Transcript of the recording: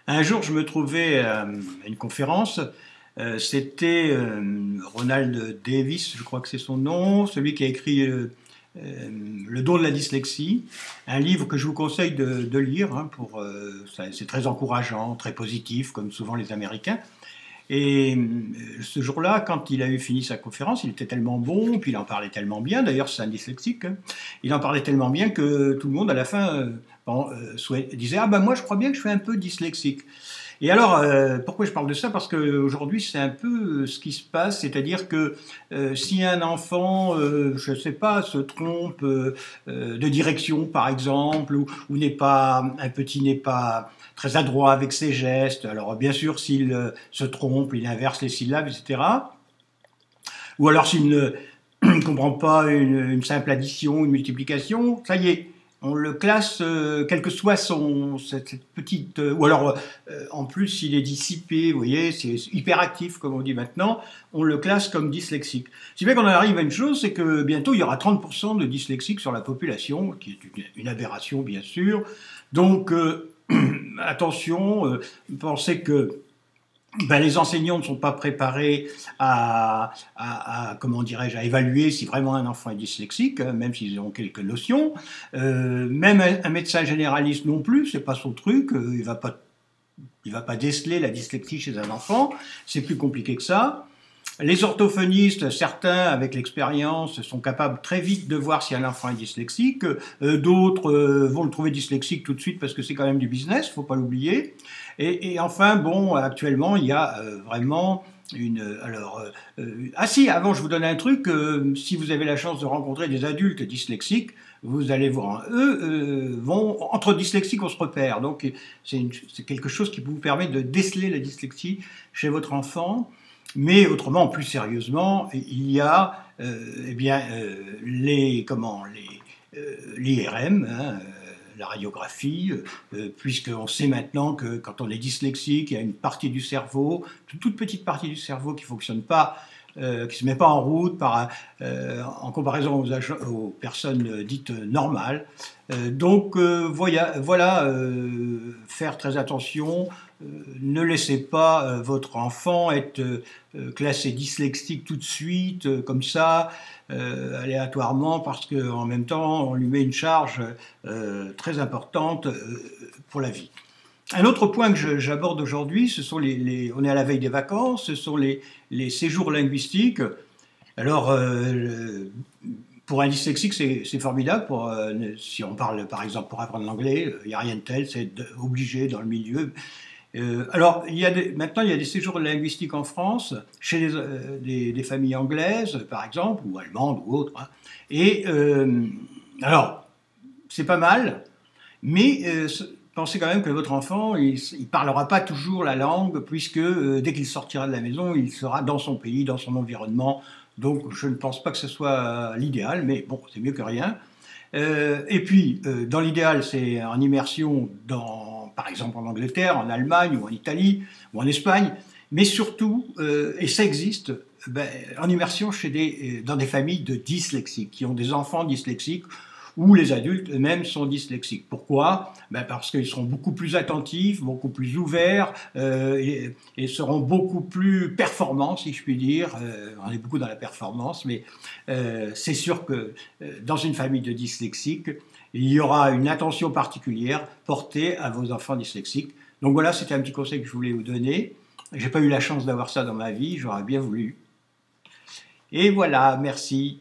Un jour, je me trouvais à une conférence. C'était Ronald Davis, je crois que c'est son nom, celui qui a écrit Le don de la dyslexie, un livre que je vous conseille de lire. C'est très encourageant, très positif, comme souvent les Américains. Et ce jour-là, quand il a eu fini sa conférence, il était tellement bon, puis il en parlait tellement bien, d'ailleurs c'est un dyslexique, hein, il en parlait tellement bien que tout le monde à la fin disait «Ah ben moi je crois bien que je suis un peu dyslexique». Et alors, pourquoi je parle de ça? Parce qu'aujourd'hui, c'est un peu ce qui se passe, c'est-à-dire que si un enfant, je ne sais pas, se trompe de direction, par exemple, ou un petit n'est pas très adroit avec ses gestes, alors bien sûr, s'il se trompe, il inverse les syllabes, etc. Ou alors s'il ne comprend pas une simple addition, une multiplication, ça y est, on le classe, quelle que soit cette petite... ou alors, en plus, s'il est dissipé, vous voyez, c'est hyperactif, comme on dit maintenant, on le classe comme dyslexique. Si bien qu'on en arrive à une chose, c'est que bientôt, il y aura 30% de dyslexiques sur la population, qui est une aberration, bien sûr. Donc, attention, pensez que les enseignants ne sont pas préparés comment dirais-je, à évaluer si vraiment un enfant est dyslexique, même s'ils ont quelques notions. Même un médecin généraliste non plus, c'est pas son truc. Il va pas déceler la dyslexie chez un enfant. C'est plus compliqué que ça. Les orthophonistes, certains, avec l'expérience, sont capables très vite de voir si un enfant est dyslexique. D'autres vont le trouver dyslexique tout de suite parce que c'est quand même du business, faut pas l'oublier. Et enfin, bon, actuellement, il y a vraiment une... Alors, ah si, avant, je vous donne un truc. Si vous avez la chance de rencontrer des adultes dyslexiques, vous allez voir, eux entre dyslexiques, on se repère. Donc, c'est quelque chose qui vous permet de déceler la dyslexie chez votre enfant. Mais autrement, plus sérieusement, il y a l'IRM, hein, la radiographie, puisqu'on sait maintenant que quand on est dyslexique, il y a une partie du cerveau, une toute petite partie du cerveau qui ne fonctionne pas, qui ne se met pas en route en comparaison aux personnes dites normales. Voilà, faire très attention. Ne laissez pas votre enfant être classé dyslexique tout de suite, comme ça, aléatoirement, parce qu'en même temps, on lui met une charge très importante pour la vie. Un autre point que j'aborde aujourd'hui, on est à la veille des vacances, ce sont les séjours linguistiques. Alors, pour un dyslexique, c'est formidable. Si on parle, par exemple, pour apprendre l'anglais, il n'y a rien de tel, c'est obligé dans le milieu. Alors, maintenant, il y a des séjours linguistiques en France, chez des familles anglaises, par exemple, ou allemandes ou autres. Hein. Et alors, c'est pas mal, mais pensez quand même que votre enfant, il ne parlera pas toujours la langue, puisque dès qu'il sortira de la maison, il sera dans son pays, dans son environnement. Donc, je ne pense pas que ce soit l'idéal, mais bon, c'est mieux que rien. Et puis, dans l'idéal, c'est en immersion par exemple en Angleterre, en Allemagne, ou en Italie, ou en Espagne, mais surtout, et ça existe, en immersion dans des familles de dyslexiques, qui ont des enfants dyslexiques, où les adultes eux-mêmes sont dyslexiques. Pourquoi? Parce qu'ils seront beaucoup plus attentifs, beaucoup plus ouverts, et seront beaucoup plus performants, si je puis dire. On est beaucoup dans la performance, mais c'est sûr que dans une famille de dyslexiques, il y aura une attention particulière portée à vos enfants dyslexiques. Donc voilà, c'était un petit conseil que je voulais vous donner. J'ai pas eu la chance d'avoir ça dans ma vie, j'aurais bien voulu. Et voilà, merci.